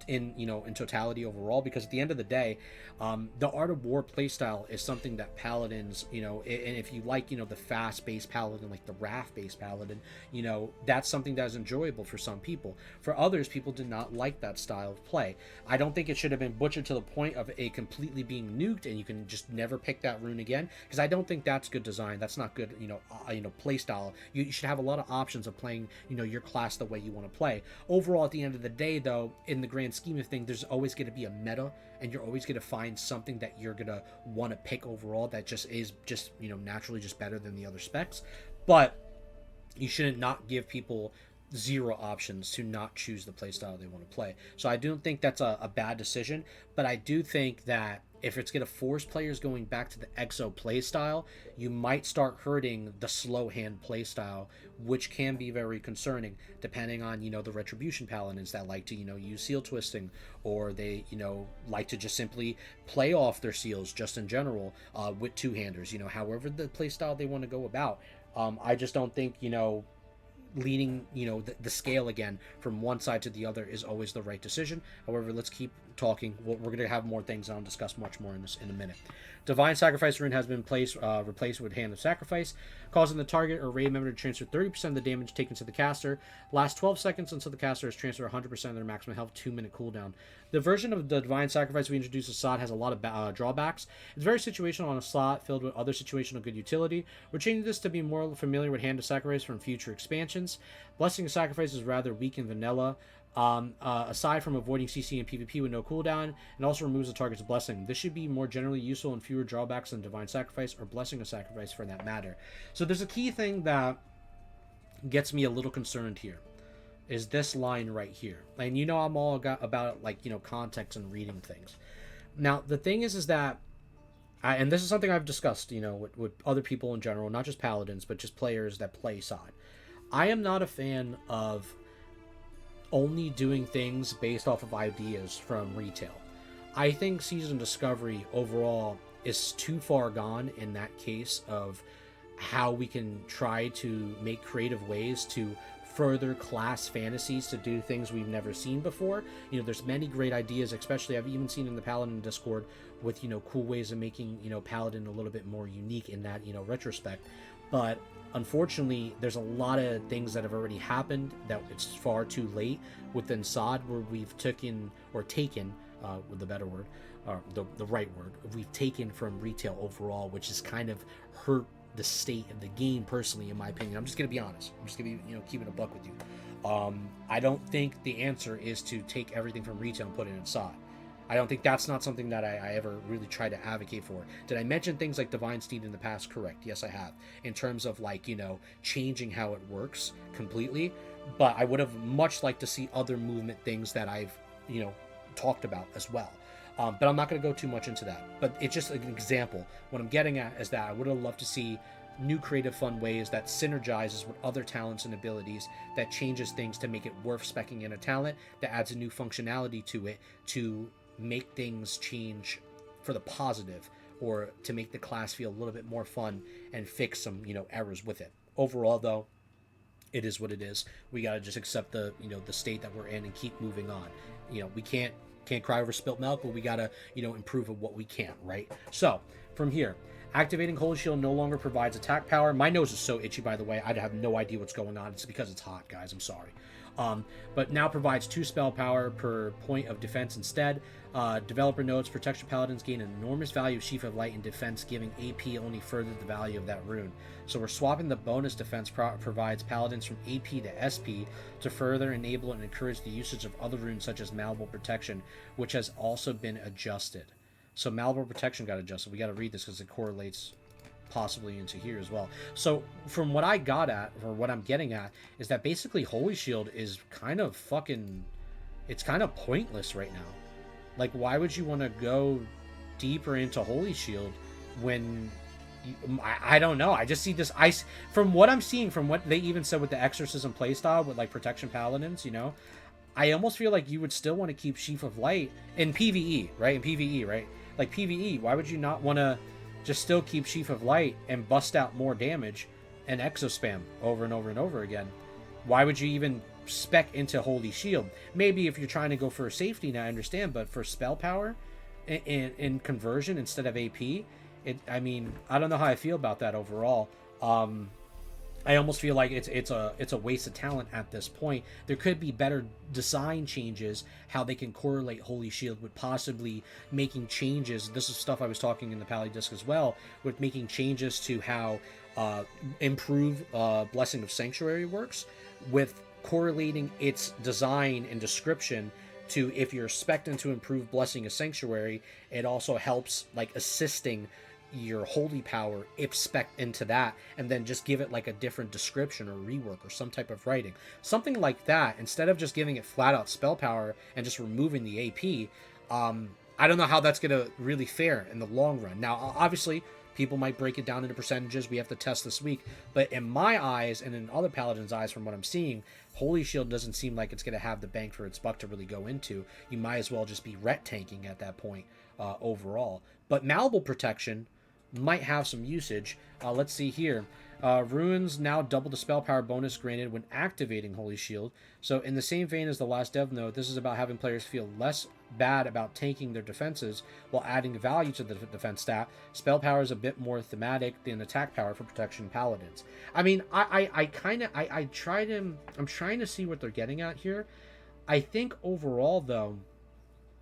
[SPEAKER 1] in totality overall, because at the end of the day, the Art of War playstyle is something that Paladins, and if you like, the fast-based Paladin, like the Wrath-based Paladin, that's something that is enjoyable for some people. For others, people did not like that style of play. I don't think it should have been butchered to the point of it completely being nuked and you can just never pick that rune again, because I don't think that's good design. That's not good, playstyle. You should have a lot of options of playing, your class the way you want to play. Overall, at the end of the day, though, in the grand scheme of things, there's always going to be a meta, and you're always going to find something that you're going to want to pick overall that just is naturally just better than the other specs. But you shouldn't not give people 0 options to not choose the playstyle they want to play. So I don't think that's a bad decision, but I do think that if it's going to force players going back to the exo playstyle, you might start hurting the slow hand playstyle, which can be very concerning depending on, the retribution paladins that like to, use seal twisting, or they, like to just simply play off their seals just in general with two-handers, however the playstyle they want to go about. I just don't think, leaning the scale again from one side to the other is always the right decision. However, let's keep talking. We're going to have more things, and I'll discuss much more in this in a minute. Divine Sacrifice rune has been replaced with Hand of Sacrifice, causing the target or raid member to transfer 30% of the damage taken to the caster. Last 12 seconds until the caster has transferred 100% of their maximum health, 2-minute cooldown. The version of the Divine Sacrifice we introduced to SoD has a lot of drawbacks. It's very situational on a slot filled with other situational good utility. We're changing this to be more familiar with Hand of Sacrifice from future expansions. Blessing of Sacrifice is rather weak and vanilla. Aside from avoiding CC and PvP with no cooldown, and also removes the target's blessing. This should be more generally useful and fewer drawbacks than Divine Sacrifice or Blessing of Sacrifice for that matter. So there's a key thing that gets me a little concerned here, is this line right here. And you know I'm all about like, you know, context and reading things. Now, the thing is that, and this is something I've discussed, you know, with other people in general, not just Paladins, but just players that play side. I am not a fan of only doing things based off of ideas from retail. I think Season Discovery overall is too far gone in that case of how we can try to make creative ways to further class fantasies to do things we've never seen before. You know, there's many great ideas, especially I've even seen in the Paladin Discord with, you know, cool ways of making, you know, Paladin a little bit more unique in that, you know, retrospect. But unfortunately, there's a lot of things that have already happened that it's far too late within SOD, where we've taken with the better word, or the right word, we've taken from retail overall, which has kind of hurt the state of the game personally, in my opinion. I'm just gonna be honest. I'm just gonna be, you know, keeping a buck with you. I don't think the answer is to take everything from retail and put it in SOD. I don't think that's not something that I ever really try to advocate for. Did I mention things like Divine Steed in the past? Correct. Yes, I have. In terms of, like, you know, changing how it works completely. But I would have much liked to see other movement things that I've, you know, talked about as well. But I'm not going to go too much into that. But it's just an example. What I'm getting at is that I would have loved to see new creative fun ways that synergizes with other talents and abilities, that changes things to make it worth speccing in a talent, that adds a new functionality to it to make things change for the positive, or to make the class feel a little bit more fun and fix some, you know, errors with it. Overall, though, it is what it is. We got to just accept the, you know, the state that we're in and keep moving on. You know, we can't cry over spilt milk, but we gotta, you know, improve of what we can, right? So from here, activating Holy Shield no longer provides attack power. My nose is so itchy, by the way. I have no idea what's going on. It's because it's hot, guys. I'm sorry. But now provides 2 spell power per point of defense instead. Developer notes protection paladins gain an enormous value of Sheaf of Light in defense, giving AP only further the value of that rune. So we're swapping the bonus defense provides paladins from AP to SP to further enable and encourage the usage of other runes such as Malleable Protection, which has also been adjusted. So Malleable Protection got adjusted. We got to read this because it correlates possibly into here as well. So from what I got at, or what I'm getting at, is that basically Holy Shield is kind of fucking, it's kind of pointless right now. Like, why would you want to go deeper into Holy Shield when I don't know. I just see this ice from what I'm seeing, from what they even said with the Exorcism playstyle with like Protection Paladins, you know, I almost feel like you would still want to keep Sheaf of Light in PvE, right? In PvE, right? Like PvE, why would you not want to just still keep Sheaf of Light and bust out more damage and exo spam over and over and over again? Why would you even spec into Holy Shield? Maybe if you're trying to go for safety, now I understand, but for spell power in conversion instead of AP, I mean, I don't know how I feel about that overall. I almost feel like it's a waste of talent at this point. There could be better design changes, how they can correlate Holy Shield with possibly making changes. This is stuff I was talking in the Pally Disc as well, with making changes to how improve Blessing of Sanctuary works, with correlating its design and description to, if you're expecting to improve Blessing of Sanctuary, it also helps like assisting your holy power if spec into that, and then just give it like a different description or rework or some type of writing, something like that, instead of just giving it flat out spell power and just removing the AP. I don't know how that's gonna really fare in the long run. Now obviously people might break it down into percentages, we have to test this week, but in my eyes and in other Paladins' eyes, from what I'm seeing, Holy Shield doesn't seem like it's going to have the bang for its buck to really go into. You might as well just be ret tanking at that point overall. But Malleable Protection might have some usage. Let's see here. Runes now double the spell power bonus granted when activating Holy Shield. So in the same vein as the last dev note, this is about having players feel less bad about tanking their defenses while adding value to the defense stat. Spell power is a bit more thematic than attack power for Protection Paladins. I mean, I'm trying to see what they're getting at here. I think overall though,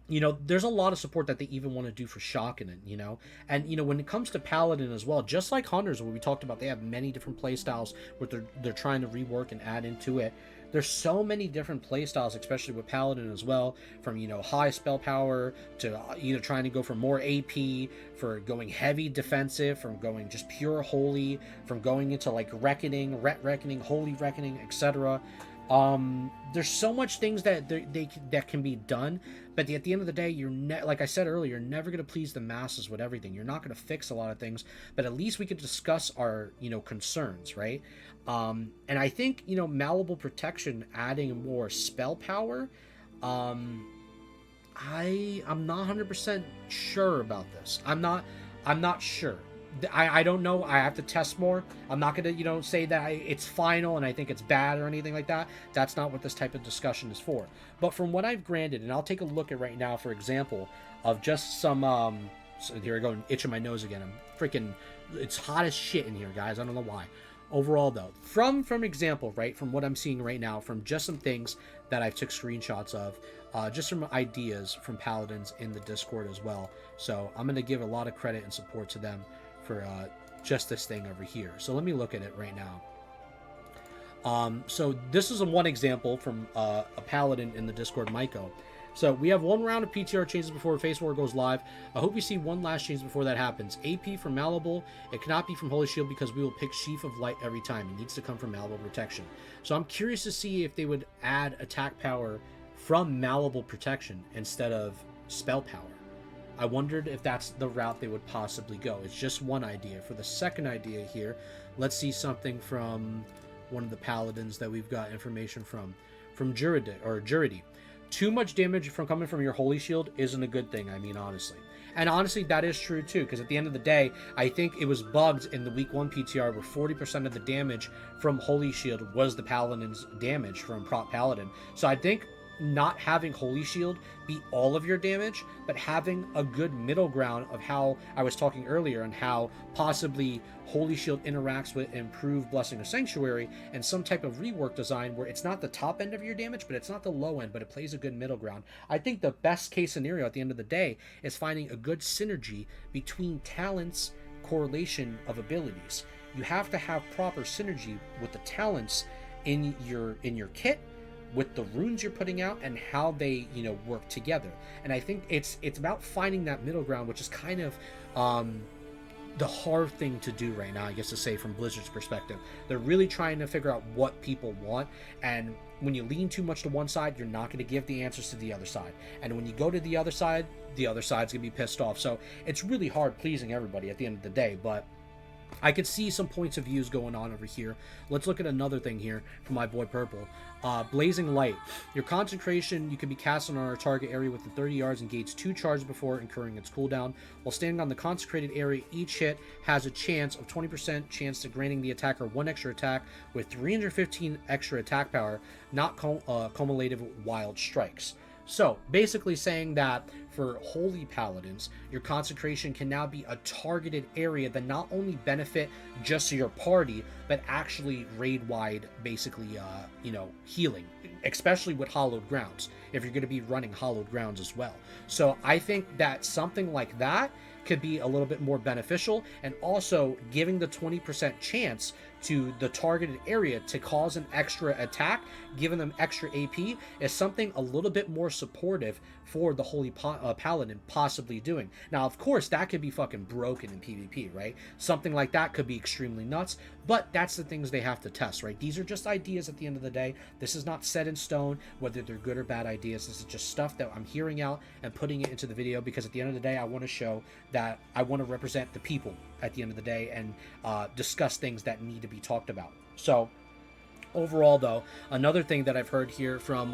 [SPEAKER 1] you know, there's a lot of support that they even want to do for Shakanen, you know? And, you know, when it comes to Paladin as well, just like Hunters, where we talked about, they have many different playstyles where they're trying to rework and add into it. There's so many different playstyles, especially with Paladin as well, from, you know, high spell power to either trying to go for more AP, for going heavy defensive, from going just pure holy, from going into like reckoning, reckoning, holy reckoning, etc. There's so much things that that can be done, but at the end of the day, like I said earlier, you're never going to please the masses with everything. You're not going to fix a lot of things, but at least we could discuss our, you know, concerns, right? And I think, you know, malleable protection adding more spell power, I'm not 100% sure about this. I'm not sure. I don't know. I have to test more. I'm not going to, you know, say that it's final and I think it's bad or anything like that. That's not what this type of discussion is for. But from what I've granted, and I'll take a look at right now, for example, of just some, so here I go, itching my nose again. It's hot as shit in here, guys. I don't know why. Overall, though, from example, right, from what I'm seeing right now, from just some things that I took screenshots of, just some ideas from Paladins in the Discord as well. So I'm going to give a lot of credit and support to them for just this thing over here. So let me look at it right now. So this is one example from a Paladin in the Discord, Maiko. So we have one round of PTR changes before Face War goes live. I hope we see one last change before that happens. AP from Malleable. It cannot be from Holy Shield because we will pick Sheath of Light every time. It needs to come from Malleable Protection. So I'm curious to see if they would add attack power from Malleable Protection instead of spell power. I wondered if that's the route they would possibly go. It's just one idea. For the second idea here, let's see something from one of the Paladins that we've got information from Juridi. Too much damage from coming from your Holy Shield isn't a good thing, I mean, honestly. And honestly, that is true too, because at the end of the day, I think it was bugged in the week 1 PTR where 40% of the damage from Holy Shield was the Paladin's damage from Prop Paladin. So I think not having Holy Shield be all of your damage, but having a good middle ground of how I was talking earlier and how possibly Holy Shield interacts with improved Blessing of Sanctuary and some type of rework design where it's not the top end of your damage, but it's not the low end, but it plays a good middle ground. I think the best case scenario at the end of the day is finding a good synergy between talents, correlation of abilities. You have to have proper synergy with the talents in your kit, with the runes you're putting out, and how they, you know, work together. And I think it's about finding that middle ground, which is kind of the hard thing to do right now, I guess, to say from Blizzard's perspective. They're really trying to figure out what people want, and when you lean too much to one side, you're not going to give the answers to the other side. And when you go to the other side's going to be pissed off. So it's really hard pleasing everybody at the end of the day, but I could see some points of views going on over here. Let's look at another thing here from my boy Purple. Blazing Light. Your concentration, you can be casted on our target area within 30 yards and gains 2 charges before incurring its cooldown. While standing on the consecrated area, each hit has a chance of 20% chance to granting the attacker 1 extra attack with 315 extra attack power, not cumulative wild strikes. So, basically saying that for Holy Paladins, your consecration can now be a targeted area that not only benefit just your party, but actually raid-wide, basically, healing, especially with Hallowed Grounds, if you're going to be running Hallowed Grounds as well. So, I think that something like that could be a little bit more beneficial, and also giving the 20% chance to the targeted area to cause an extra attack, giving them extra AP, is something a little bit more supportive for the Holy Paladin possibly doing. Now, of course, that could be fucking broken in PvP, right? Something like that could be extremely nuts, but that's the things they have to test, right? These are just ideas at the end of the day. This is not set in stone, whether they're good or bad ideas. This is just stuff that I'm hearing out and putting it into the video, because at the end of the day, I want to show that I want to represent the people at the end of the day and discuss things that need to be talked about. So overall, though, another thing that I've heard here from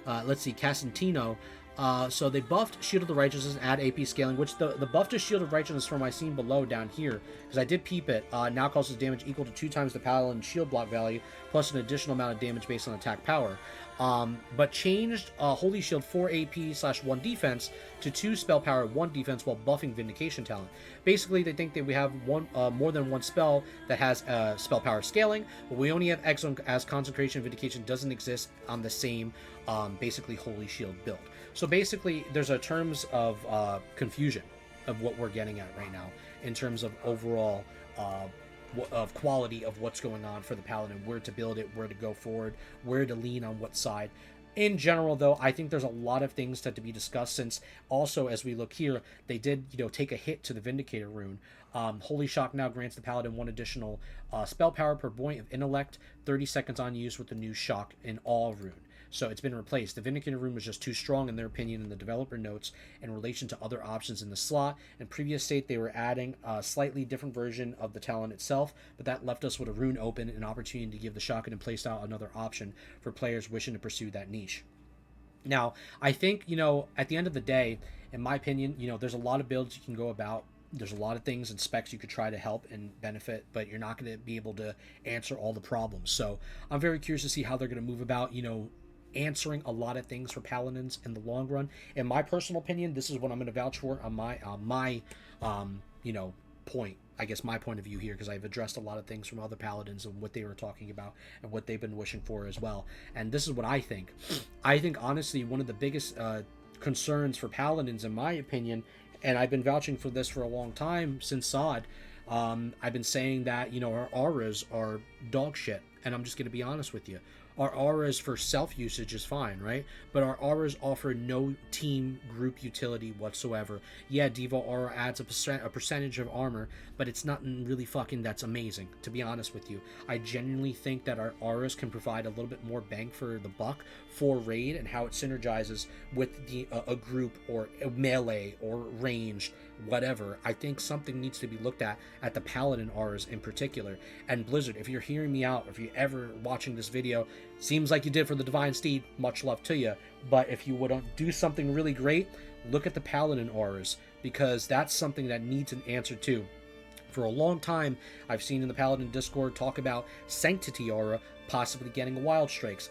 [SPEAKER 1] let's see, Casentino, so they buffed Shield of the Righteousness and add AP scaling, which the buff to Shield of Righteousness from my scene below down here, because I did peep it, now causes damage equal to 2 times the Paladin shield block value, plus an additional amount of damage based on attack power. But changed Holy Shield 4 AP/1 defense to 2 spell power, 1 defense, while buffing Vindication talent. Basically, they think that we have more than one spell that has spell power scaling, but we only have Exile, as Consecration Vindication doesn't exist on the same basically Holy Shield build. So basically, there's a terms of confusion of what we're getting at right now in terms of overall of quality of what's going on for the Paladin, where to build it, where to go forward, where to lean on what side. In general, though, I think there's a lot of things to be discussed, since also, as we look here, they did, take a hit to the Vindicator rune. Holy Shock now grants the Paladin 1 additional spell power per point of intellect, 30 seconds on use with the new Shock in all rune. So it's been replaced. The Vindicator rune was just too strong, in their opinion, in the developer notes in relation to other options in the slot. In previous state, they were adding a slightly different version of the talent itself, but that left us with a rune open, an opportunity to give the shotgun and playstyle another option for players wishing to pursue that niche. Now, I think, at the end of the day, in my opinion, there's a lot of builds you can go about. There's a lot of things and specs you could try to help and benefit, but you're not going to be able to answer all the problems. So I'm very curious to see how they're going to move about, answering a lot of things for Paladins in the long run. In my personal opinion, this is what I'm going to vouch for on my point. I guess my point of view here, because I've addressed a lot of things from other Paladins and what they were talking about and what they've been wishing for as well. And this is what I think. I think, honestly, one of the biggest concerns for Paladins, in my opinion, and I've been vouching for this for a long time since SOD, I've been saying that, our auras are dog shit. And I'm just going to be honest with you. Our auras for self-usage is fine, right? But our auras offer no team group utility whatsoever. Yeah, Devo aura adds a percentage of armor, but it's nothing really fucking that's amazing, to be honest with you. I genuinely think that our auras can provide a little bit more bang for the buck for raid, and how it synergizes with a group or a melee or ranged, whatever. I think something needs to be looked at the Paladin auras in particular. And Blizzard, if you're hearing me out, if you're ever watching this video, seems like you did for the Divine Steed, much love to you. But if you would do something really great, look at the Paladin auras, because that's something that needs an answer too. For a long time, I've seen in the Paladin Discord talk about Sanctity aura possibly getting wild strikes.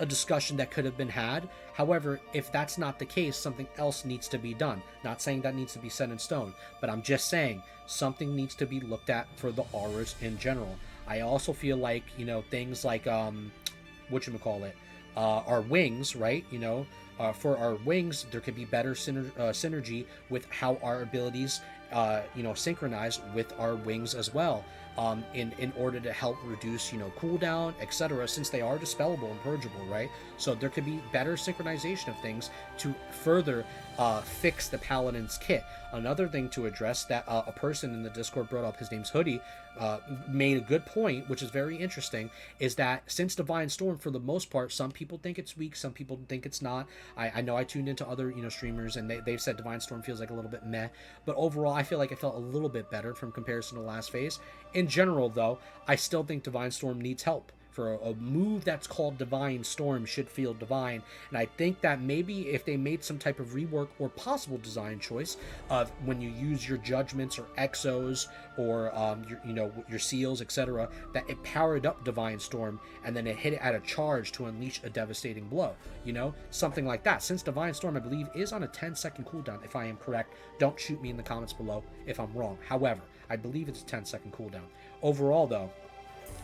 [SPEAKER 1] A discussion that could have been had. However, if that's not the case, something else needs to be done. Not saying that needs to be set in stone, but I'm just saying something needs to be looked at for the auras in general. I also feel like, things like, our wings, right? For our wings, there could be better synergy with how our abilities, synchronize with our wings as well. In order to help reduce, cooldown, etc., since they are dispellable and purgeable, right? So there could be better synchronization of things to further fix the Paladin's kit. Another thing to address that a person in the Discord brought up, his name's Hoodie, made a good point, which is very interesting, is that since Divine Storm, for the most part, some people think it's weak, some people think it's not. I know I tuned into other, streamers, and they've said Divine Storm feels like a little bit meh, but overall, I feel like it felt a little bit better from comparison to last phase. In general, though, I still think Divine Storm needs help. For a move that's called Divine Storm should feel divine, and I think that maybe if they made some type of rework or possible design choice of when you use your judgments or exos or your seals, etc., that it powered up Divine Storm and then it hit it at a charge to unleash a devastating blow, something like that. Since Divine Storm, I believe, is on a 10-second cooldown, if I am correct. Don't shoot me in the comments below if I'm wrong. However, I believe it's a 10-second cooldown. Overall, though,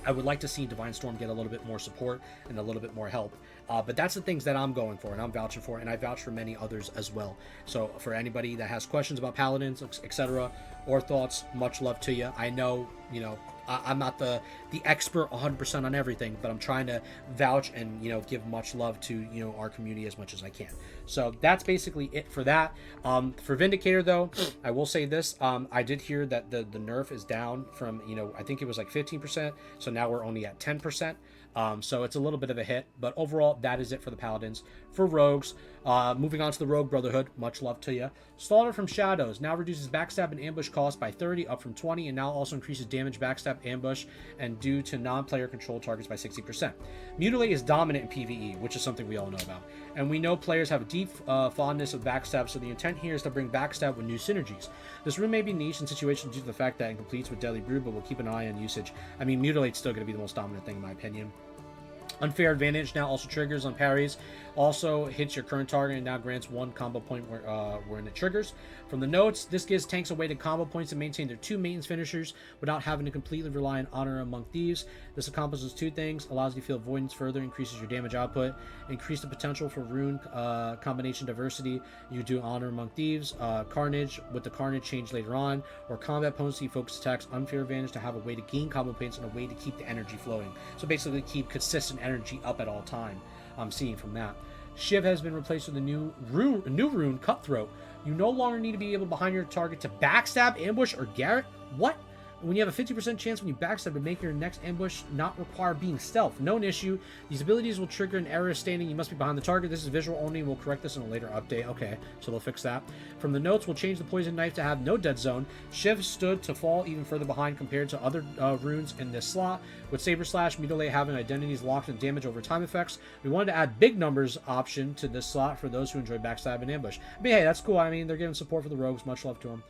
[SPEAKER 1] I would like to see Divine Storm get a little bit more support and a little bit more help. But that's the things that I'm going for and I'm vouching for, and I vouch for many others as well. So for anybody that has questions about Paladins, etc., or thoughts, much love to you. I know, I'm not the expert 100% on everything, but I'm trying to vouch and, give much love to, our community as much as I can. So that's basically it for that. For Vindicator, though, I will say this. I did hear that the nerf is down from, I think it was like 15%. So now we're only at 10%. So it's a little bit of a hit, but overall, that is it for the Paladins. For Rogues, moving on to the Rogue Brotherhood, much love to you. Slaughter from Shadows now reduces backstab and ambush cost by 30, up from 20, and now also increases damage, backstab, ambush, and due to non-player control targets by 60%. Mutilate is dominant in PvE, which is something we all know about. And we know players have a deep fondness of backstab, so the intent here is to bring backstab with new synergies. This rune may be niche in situations due to the fact that it completes with Deadly Brew, but we'll keep an eye on usage. I mean, Mutilate's still going to be the most dominant thing in my opinion. Unfair Advantage now also triggers on parries. Also hits your current target and now grants 1 combo point when it triggers. From the notes, this gives tanks a way to combo points and maintain their 2 maintenance finishers without having to completely rely on Honor Among Thieves. This accomplishes 2 things: allows you to feel Avoidance further, increases your damage output, increase the potential for rune combination diversity. You do Honor Among Thieves, Carnage with the Carnage change later on, or combat potency, focus attacks, Unfair Advantage to have a way to gain combo points and a way to keep the energy flowing. So basically keep consistent energy up at all time. I'm seeing from that. Shiv has been replaced with a new rune, Cutthroat. You no longer need to be able behind your target to backstab, ambush, or garrot. What? When you have a 50% chance when you backstab to make your next ambush not require being stealth. Known issue. These abilities will trigger an error stating you must be behind the target. This is visual only. We'll correct this in a later update. Okay, so they'll fix that. From the notes, we'll change the poison knife to have no dead zone. Shiv stood to fall even further behind compared to other runes in this slot. With Saber Slash, Mutilate having identities locked and damage over time effects, we wanted to add big numbers option to this slot for those who enjoy backstab and ambush. I mean, hey, that's cool. I mean, they're giving support for the rogues. Much love to them.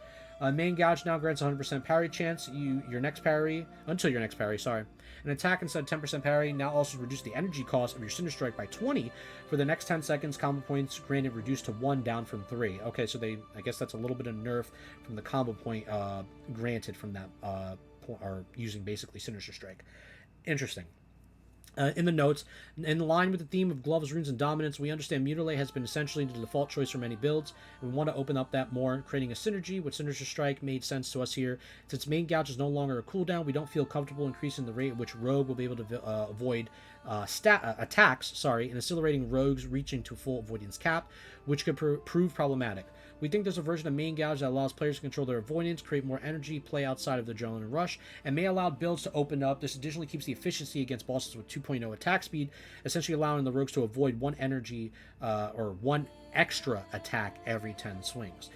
[SPEAKER 1] Main Gouge now grants 100% parry chance until your next parry, sorry. An attack instead of 10% parry now also reduce the energy cost of your Cinder Strike by 20 for the next 10 seconds. Combo points granted reduced to 1, down from 3. Okay, so I guess that's a little bit of nerf from the combo point granted from that, or using basically Sinister Strike. Interesting. In the notes, in line with the theme of gloves, runes, and dominance, we understand Mutilate has been essentially the default choice for many builds, and we want to open up that more. Creating a synergy with Sinister Strike made sense to us here. Since Main Gouge is no longer a cooldown, we don't feel comfortable increasing the rate at which Rogue will be able to avoid attacks, and accelerating Rogues reaching to full avoidance cap, which could prove problematic. We think there's a version of Main Gouge that allows players to control their avoidance, create more energy, play outside of the adrenaline rush, and may allow builds to open up. This additionally keeps the efficiency against bosses with 2.0 attack speed, essentially allowing the rogues to avoid 1 energy or 1 extra attack every 10 swings.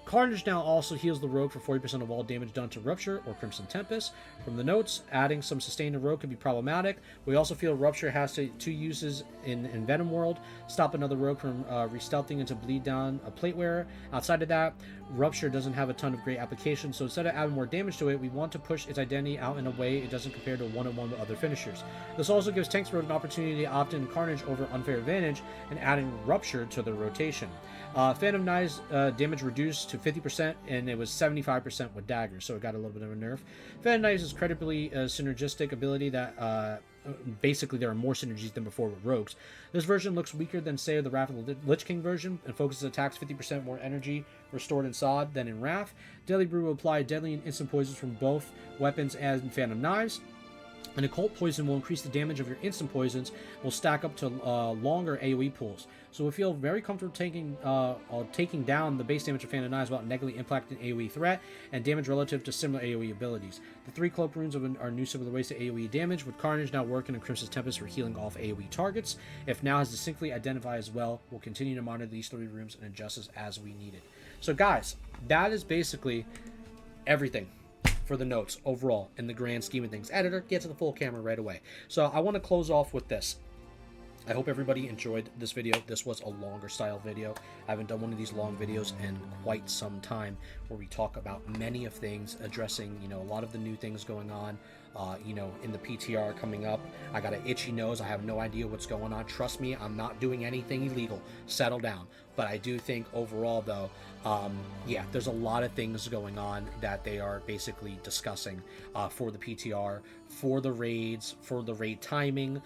[SPEAKER 1] Carnage now also heals the rogue for 40% of all damage done to Rupture or Crimson Tempest. From the notes, adding some sustain to rogue could be problematic. We also feel Rupture has 2 uses in Venom World. Stop another rogue from re-stealthing into bleed down a plate wearer. Outside of that, Rupture doesn't have a ton of great applications, so instead of adding more damage to it, we want to push its identity out in a way it doesn't compare to one-on-one with other finishers. This also gives Tanks Rogue an opportunity to opt in Carnage over Unfair Advantage and adding Rupture to the rotation. Phantom Knives damage reduced to 50%, and it was 75% with daggers, so it got a little bit of a nerf. Phantom Knives is credibly a synergistic ability that basically there are more synergies than before with rogues. This version looks weaker than, say, the Wrath of the Lich King version, and focuses attacks 50% more energy restored in Sod than in Wrath. Deadly Brew will apply deadly and instant poisons from both weapons and Phantom Knives. An Occult Poison will increase the damage of your instant poisons, will stack up to longer AoE pools. So we feel very comfortable taking down the base damage of Phantom Knives without negatively impacting AoE threat and damage relative to similar AoE abilities. The 3 Cloak Runes are new similar ways to AoE damage, with Carnage now working in Crimson Tempest for healing off AoE targets. If now has distinctly identified as well, we'll continue to monitor these 3 rooms and adjust as we need it. So guys, that is basically everything for the notes overall in the grand scheme of things. Editor, get to the full camera right away. So I want to close off with this. I hope everybody enjoyed this video. This was a longer style video. I haven't done one of these long videos in quite some time where we talk about many of things, addressing, a lot of the new things going on, in the PTR coming up. I got an itchy nose. I have no idea what's going on. Trust me, I'm not doing anything illegal. Settle down. But I do think overall, though, there's a lot of things going on that they are basically discussing for the PTR, for the raids, for the raid timing,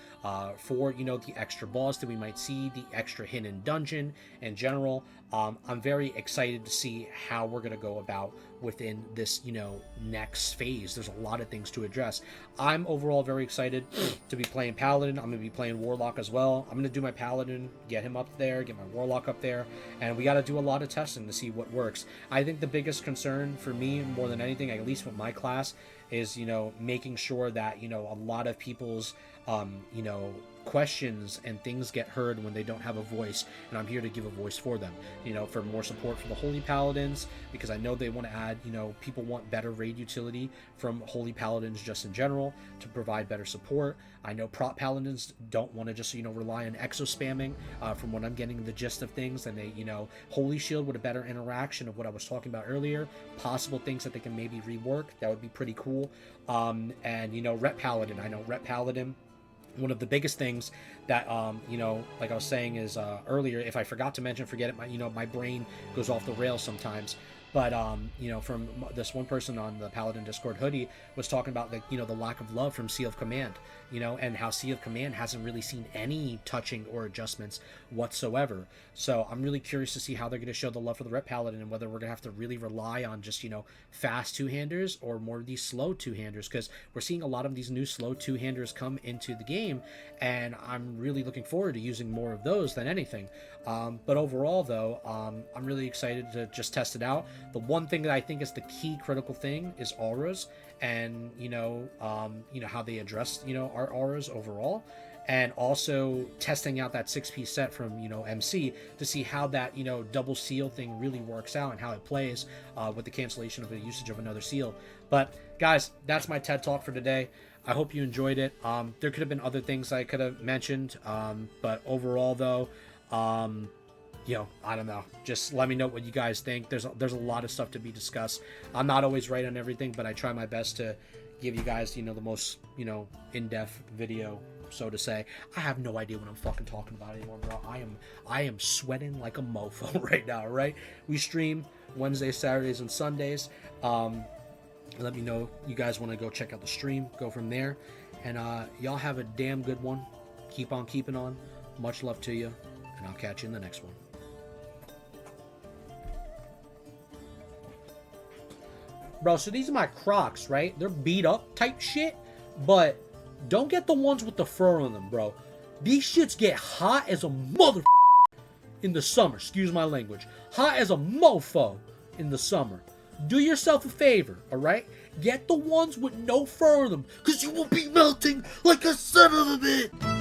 [SPEAKER 1] for, the extra boss that we might see, the extra hidden dungeon in general. I'm very excited to see how we're going to go about within this, next phase. There's a lot of things to address. I'm overall very excited to be playing Paladin. I'm going to be playing Warlock as well. I'm going to do my Paladin, get him up there, get my Warlock up there, and we got to do a lot of testing to see what works. I think the biggest concern for me, more than anything, at least with my class, is, making sure that, a lot of people's, questions and things get heard when they don't have a voice, and I'm here to give a voice for them, for more support for the Holy Paladins, because I know they want to add, people want better raid utility from Holy Paladins just in general to provide better support. I know prop Paladins don't want to just, rely on exo spamming, from what I'm getting the gist of things, and they, Holy Shield with a better interaction of what I was talking about earlier, possible things that they can maybe rework, that would be pretty cool. And, Rep Paladin, I know Rep Paladin one of the biggest things that you know, like I was saying is earlier, if I forgot to mention, forget it, my brain goes off the rails sometimes. But you know, from this one person on the Paladin Discord, Hoodie, was talking about the, you know, the lack of love from Sea of Command, you know, and how Sea of Command hasn't really seen any touching or adjustments whatsoever. So I'm really curious to see how they're going to show the love for the Ret Paladin, and whether we're going to have to really rely on just, you know, fast two-handers or more of these slow two-handers, because we're seeing a lot of these new slow two-handers come into the game, and I'm really looking forward to using more of those than anything. But overall, though, I'm really excited to just test it out. The one thing that I think is the key critical thing is auras, and you know how they address, you know, our auras overall, and also testing out that 6-piece set from, you know, MC to see how that, you know, double seal thing really works out and how it plays with the cancellation of the usage of another seal. But guys, that's my TED Talk for today. I hope you enjoyed it. There could have been other things I could have mentioned, but overall, though, you know, I don't know. Just let me know what you guys think. There's a lot of stuff to be discussed. I'm not always right on everything, but I try my best to give you guys, you know, the most, you know, in-depth video, so to say. I have no idea what I'm fucking talking about anymore, bro. I am sweating like a mofo right now, right? We stream Wednesdays, Saturdays, and Sundays. Let me know you guys want to go check out the stream. Go from there. And y'all have a damn good one. Keep on keeping on. Much love to you. And I'll catch you in the next one. Bro, so these are my Crocs, right? They're beat up type shit, but don't get the ones with the fur on them, bro. These shits get hot as a mother in the summer. Excuse my language. Hot as a mofo in the summer. Do yourself a favor, alright? Get the ones with no fur on them, because you will be melting like a son of a bitch.